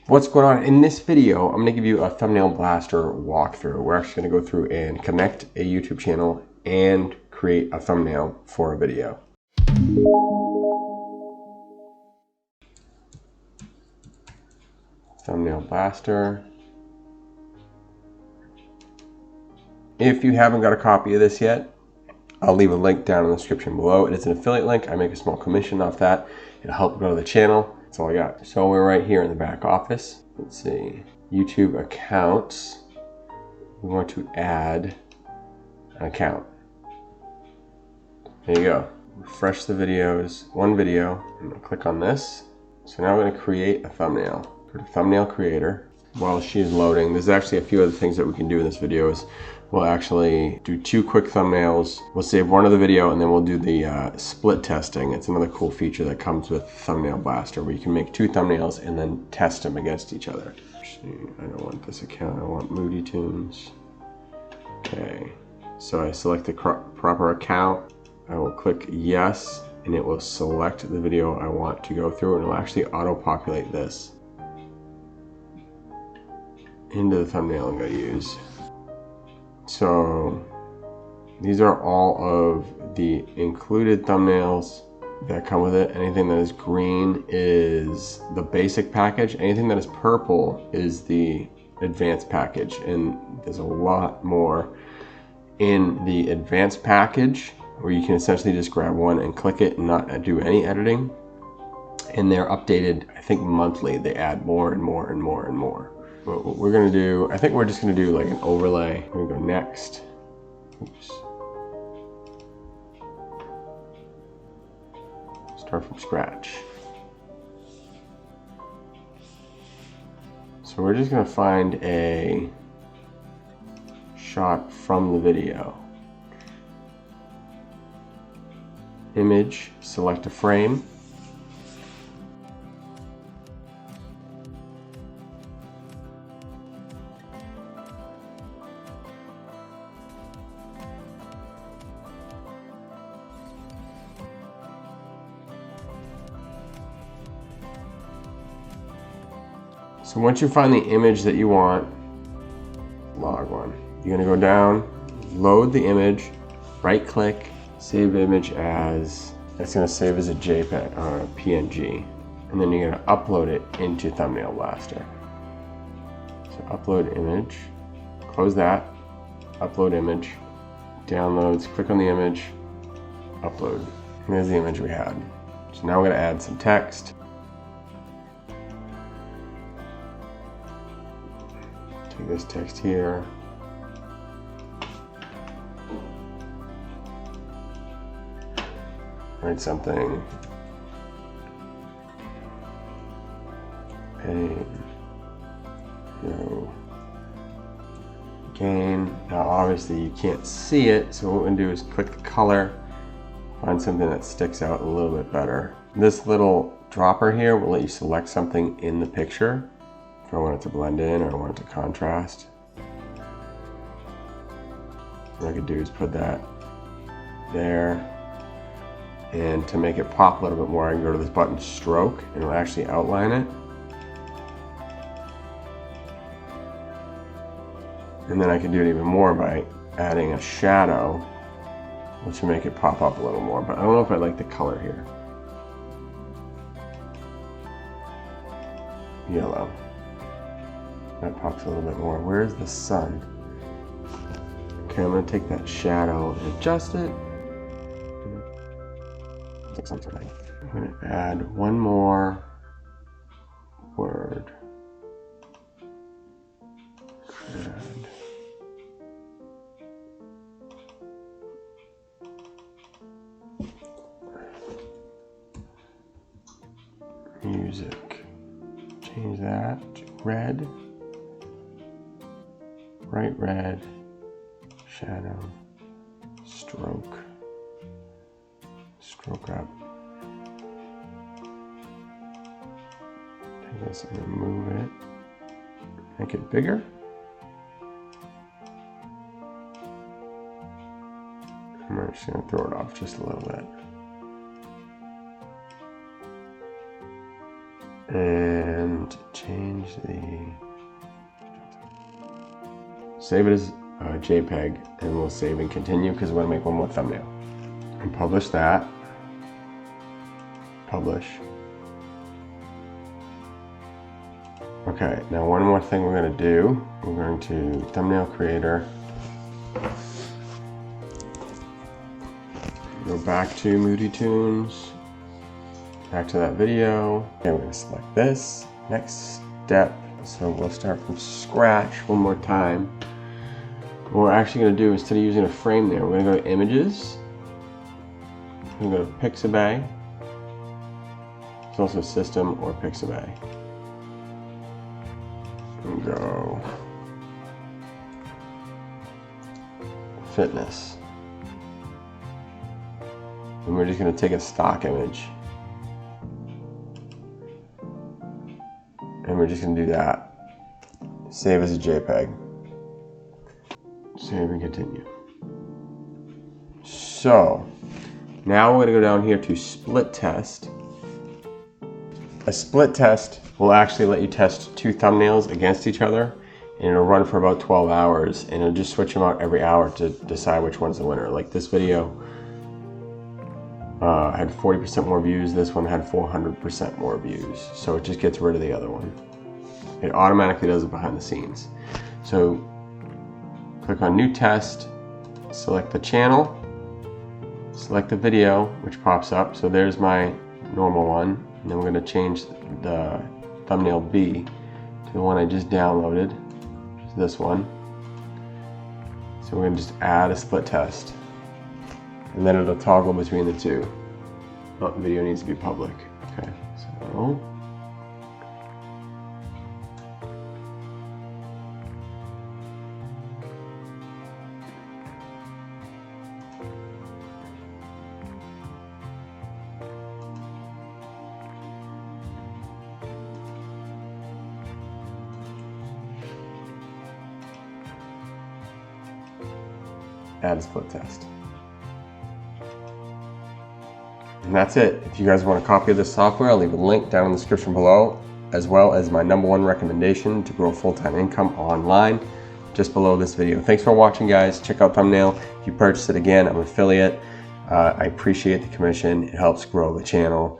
What's going on? In this video, I'm going to give you a thumbnail blaster walkthrough. We're actually going to go through and connect a YouTube channel and create a thumbnail for a video. Thumbnail blaster. If you haven't got a copy of this yet, I'll leave a link down in the description below. It is an affiliate link. I make a small commission off that. It'll help grow the channel. That's all I got. So we're right here in the back office. Let's see, YouTube accounts. We want to add an account. There you go. Refresh the videos, one video, and I'll click on this. So now I'm going to create a thumbnail. Go to thumbnail creator. While she's loading, there's actually a few other things that we can do in this video. We'll actually do 2 quick thumbnails. We'll save one of the video and then we'll do the split testing. It's another cool feature that comes with Thumbnail Blaster where you can make 2 thumbnails and then test them against each other. Actually, I don't want this account, I want Moody Tunes. Okay, so I select the proper account. I will click yes and it will select the video I want to go through and it will actually auto-populate this into the thumbnail I'm going to use. So these are all of the included thumbnails that come with it. Anything that is green is the basic package. Anything that is purple is the advanced package. And there's a lot more in the advanced package where you can essentially just grab one and click it and not do any editing. And they're updated, I think monthly. They add more and more and more and more. What we're going to do, I think we're just going to do like an overlay. We're going to go next. Oops. Start from scratch. So we're just going to find a shot from the video. Image, select a frame. So once you find the image that you want, log one. You're gonna go down, load the image, right click, save image as, it's gonna save as a JPEG or a PNG. And then you're gonna upload it into Thumbnail Blaster. So upload image, close that, upload image, downloads, click on the image, upload. And there's the image we had. So now we're gonna add some text. This text here. Write something. Pain. No gain. Now obviously you can't see it, so what we're going to do is click the color, find something that sticks out a little bit better. This little dropper here will let you select something in the picture. If I want it to blend in or I want it to contrast. What I could do is put that there. And to make it pop a little bit more, I can go to this button stroke and it'll actually outline it. And then I can do it even more by adding a shadow, which will make it pop up a little more. But I don't know if I like the color here. Yellow. That pops a little bit more. Where's the sun? Okay, I'm going to take that shadow and adjust it. I'm going to add one more word. Add. Music. Change that to red. Bright red, shadow, stroke, stroke up. Take this and move it, make it bigger. I'm just going to throw it off just a little bit. And change save it as JPEG, and we'll save and continue because we're gonna make one more thumbnail. And publish that. Publish. Okay, now one more thing we're gonna do. We're going to thumbnail creator. Go back to Moody Tunes. Back to that video. Okay, we're gonna select this. Next step. So we'll start from scratch one more time. What we're actually gonna do, instead of using a frame there, we're gonna go to images. We're gonna go to Pixabay. It's also system or Pixabay. And go fitness. And we're just going to take a stock image. And we're just going to do that. Save as a JPEG. Save and continue. So, now we're going to go down here to split test. A split test will actually let you test two thumbnails against each other, and it'll run for about 12 hours, and it'll just switch them out every hour to decide which one's the winner. Like this video had 40% more views, this one had 400% more views, so it just gets rid of the other one. It automatically does it behind the scenes. So click on new test, select the channel, select the video, which pops up. So there's my normal one, and then we're going to change the thumbnail B to the one I just downloaded, which is this one. So we're going to just add a split test, and then it'll toggle between the two. Oh, the video needs to be public. Okay, so add a split test. And that's it. If you guys want a copy of this software, I'll leave a link down in the description below, as well as my #1 recommendation to grow full-time income online, just below this video. Thanks for watching, guys. Check out Thumbnail. If you purchase it, again, I'm an affiliate. I appreciate the commission. It helps grow the channel.